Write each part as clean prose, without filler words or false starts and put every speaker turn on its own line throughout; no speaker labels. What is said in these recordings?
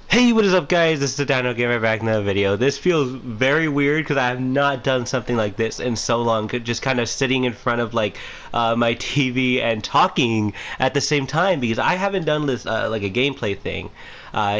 Hey, what is up, guys? This is the Dino Gamer back in another video. This feels very weird because I have not done something like this in so long. Just kind of sitting in front of my TV and talking at the same time because I haven't done this like a gameplay thing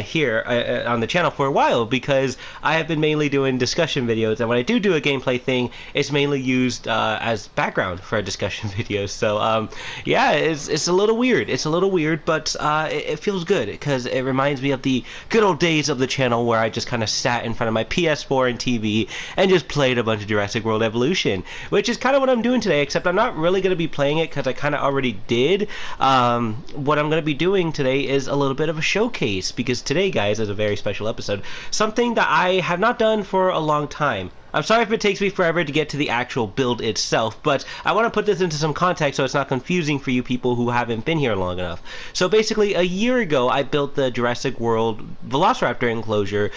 here on the channel for a while because I have been mainly doing discussion videos, and when I do a gameplay thing, it's mainly used as background for a discussion video. So yeah, it's a little weird. It's a little weird, but it feels good because it reminds me of the good old days of the channel where I just kind of sat in front of my PS4 and TV and just played a bunch of Jurassic World Evolution, which is kind of what I'm doing today, except I'm not really going to be playing it because I kind of already did. What I'm going to be doing today is a little bit of a showcase, because today, guys, is a very special episode, something that I have not done for a long time. I'm sorry if it takes me forever to get to the actual build itself, but I want to put this into some context so it's not confusing for you people who haven't been here long enough. So basically, a year ago, I built the Jurassic World Velociraptor enclosure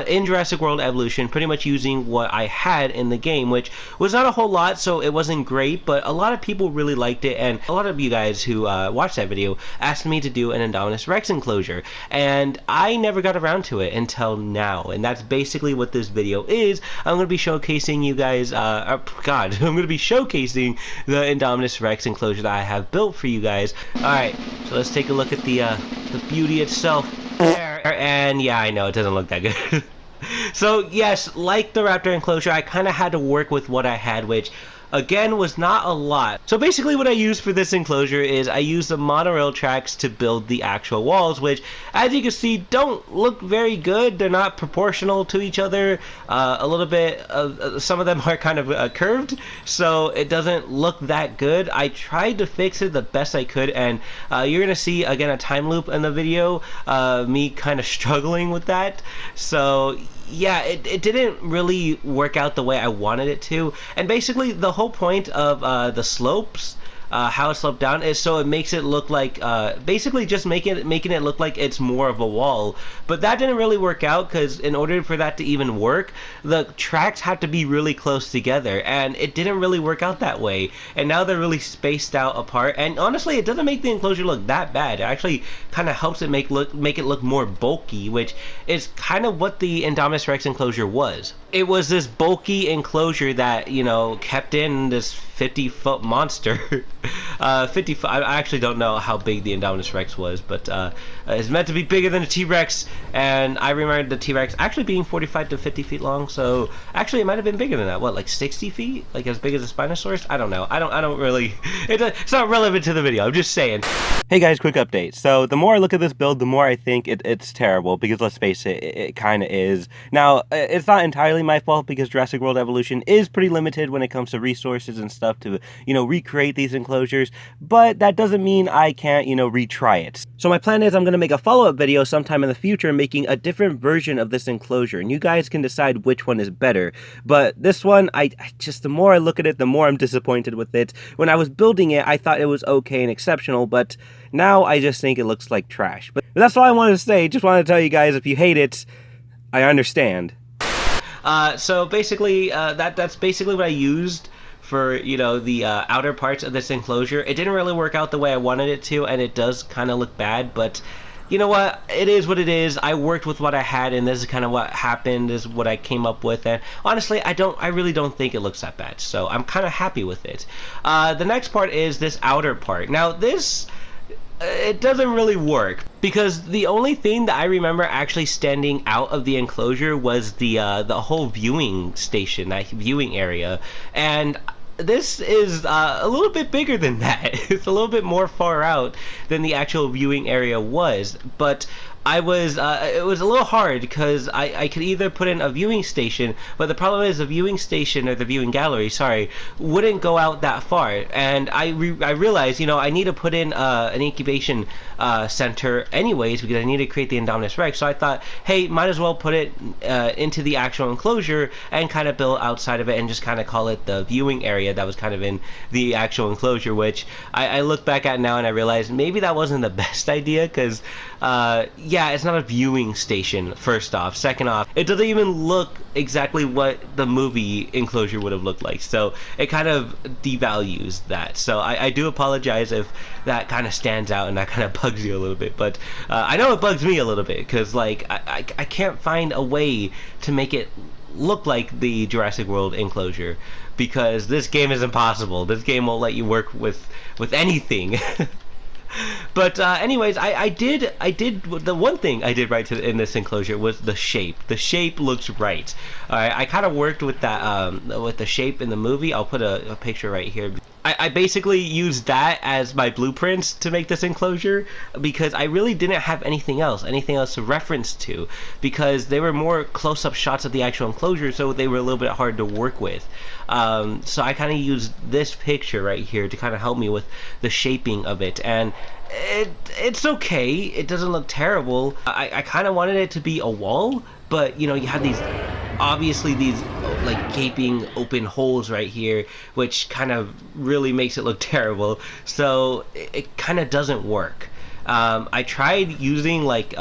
in Jurassic World Evolution, pretty much using what I had in the game, which was not a whole lot, so it wasn't great, but a lot of people really liked it, and a lot of you guys who watched that video asked me to do an Indominus Rex enclosure, and I never got around to it until now, and that's basically what this video is. I'm going to be showcasing you guys, I'm going to be showcasing the Indominus Rex enclosure that I have built for you guys. Alright, so let's take a look at the beauty itself there, and yeah, I know, it doesn't look that good. So yes, like the Raptor enclosure, I kind of had to work with what I had, which again was not a lot. So basically what I used for this enclosure is I used the monorail tracks to build the actual walls, which as you can see don't look very good. They're not proportional to each other. A little bit some of them are kind of curved, so it doesn't look that good. I tried to fix it the best I could, and you're gonna see again a time loop in the video, me kind of struggling with that. So yeah, it didn't really work out the way I wanted it to, and basically the whole point of the slopes, how it sloped down, is so it makes it look like basically just making it look like it's more of a wall. But that didn't really work out, because in order for that to even work, the tracks had to be really close together, and it didn't really work out that way, and now they're really spaced out apart, and honestly it doesn't make the enclosure look that bad. It actually kind of helps it make it look more bulky, which is kind of what the Indominus Rex enclosure was. It was this bulky enclosure that, you know, kept in this 50-foot monster. 50 foot. I actually don't know how big the Indominus Rex was, but it's meant to be bigger than a T-Rex, and I remember the T-Rex actually being 45 to 50 feet long, so actually it might have been bigger than that. What, like 60 feet? Like as big as a Spinosaurus? I don't know. I don't really, it's not relevant to the video, I'm just saying. Hey guys, quick update. So the more I look at this build, the more I think it's terrible, because let's face it, it kind of is. Now, it's not entirely my fault, because Jurassic World Evolution is pretty limited when it comes to resources and stuff to, you know, recreate these enclosures, but that doesn't mean I can't, you know, retry it. So my plan is I'm going to make a follow-up video sometime in the future making a different version of this enclosure, and you guys can decide which one is better. But this one, I just, the more I look at it, the more I'm disappointed with it. When I was building it, I thought it was okay and exceptional, but now I just think it looks like trash. But that's all I wanted to say. Just wanted to tell you guys, if you hate it, I understand. So basically, that's basically what I used for, you know, the outer parts of this enclosure. It didn't really work out the way I wanted it to, and it does kind of look bad, but you know what? It is what it is. I worked with what I had, and this is kind of what happened, this is what I came up with, and honestly, I really don't think it looks that bad, so I'm kind of happy with it. The next part is this outer part. Now, this, it doesn't really work, because the only thing that I remember actually standing out of the enclosure was the whole viewing station, that viewing area, and this is a little bit bigger than that. It's a little bit more far out than the actual viewing area was, but it was a little hard, because I could either put in a viewing station, but the problem is the viewing station, or the viewing gallery, sorry, wouldn't go out that far, and I realized, you know, I need to put in an incubation center anyways, because I need to create the Indominus Rex. So I thought, hey, might as well put it into the actual enclosure and kind of build outside of it, and just kind of call it the viewing area that was kind of in the actual enclosure, which I look back at now and I realize maybe that wasn't the best idea, because yeah, it's not a viewing station, first off. Second off, it doesn't even look exactly what the movie enclosure would have looked like, so it kind of devalues that. So I do apologize if that kind of stands out and that kind of bugs you a little bit, but I know it bugs me a little bit, because like I can't find a way to make it look like the Jurassic World Enclosure, because this game is impossible. This game won't let you work with anything. But anyways, I did the one thing I did right in this enclosure was the shape. The shape looks right. All right, I kind of worked with that with the shape in the movie. I'll put a picture right here. I basically used that as my blueprints to make this enclosure, because I really didn't have anything else to reference to, because they were more close-up shots of the actual enclosure, so they were a little bit hard to work with. So I kind of used this picture right here to kind of help me with the shaping of it, and it's okay. It doesn't look terrible. I kind of wanted it to be a wall, but you know, you have these obviously these like gaping open holes right here, which kind of really makes it look terrible. So it kind of doesn't work. I tried using like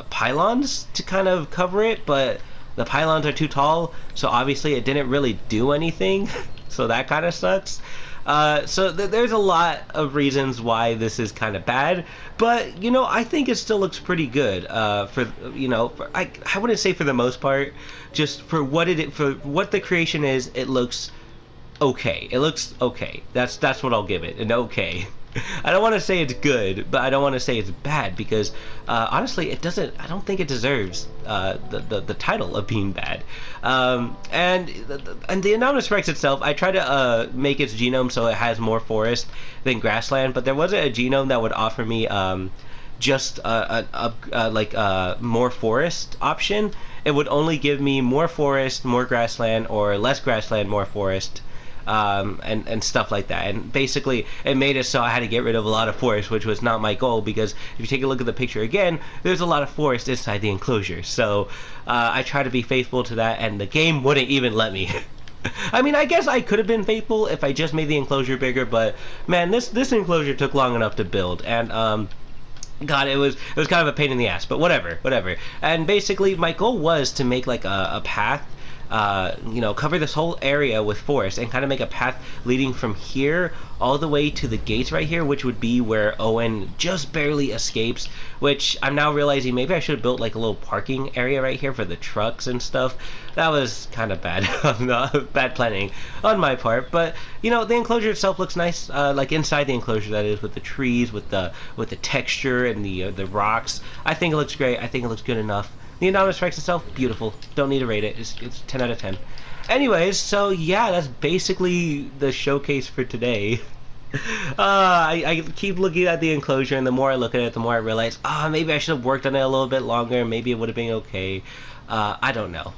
pylons to kind of cover it, but the pylons are too tall, so obviously it didn't really do anything. So that kind of sucks. So there's a lot of reasons why this is kind of bad, but you know, I think it still looks pretty good. For you know, I wouldn't say for the most part, just for what for what the creation is, it looks okay. It looks okay. That's what I'll give it. An okay. I don't want to say it's good, but I don't want to say it's bad, because honestly, it doesn't. I don't think it deserves the title of being bad. And the Indominus Rex itself, I tried to make its genome so it has more forest than grassland, but there wasn't a genome that would offer me just more forest option. It would only give me more forest, more grassland, or less grassland, more forest. And stuff like that. And basically, it made it so I had to get rid of a lot of forest, which was not my goal, because if you take a look at the picture again, there's a lot of forest inside the enclosure. So I try to be faithful to that, and the game wouldn't even let me. I mean, I guess I could have been faithful if I just made the enclosure bigger, but man, this enclosure took long enough to build, and God, it was kind of a pain in the ass, but whatever. And basically, my goal was to make like a path, you know, cover this whole area with forest and kind of make a path leading from here all the way to the gates right here, which would be where Owen just barely escapes, which I'm now realizing maybe I should have built like a little parking area right here for the trucks and stuff. That was kind of bad. Bad planning on my part, but you know, the enclosure itself looks nice, like inside the enclosure, that is, with the trees, with the texture and the rocks. I think it looks great. I think it looks good enough. The Indominus Rex itself, beautiful. Don't need to rate it. It's 10 out of 10. Anyways, so yeah, that's basically the showcase for today. I keep looking at the enclosure, and the more I look at it, the more I realize, maybe I should have worked on it a little bit longer. Maybe it would have been okay. I don't know.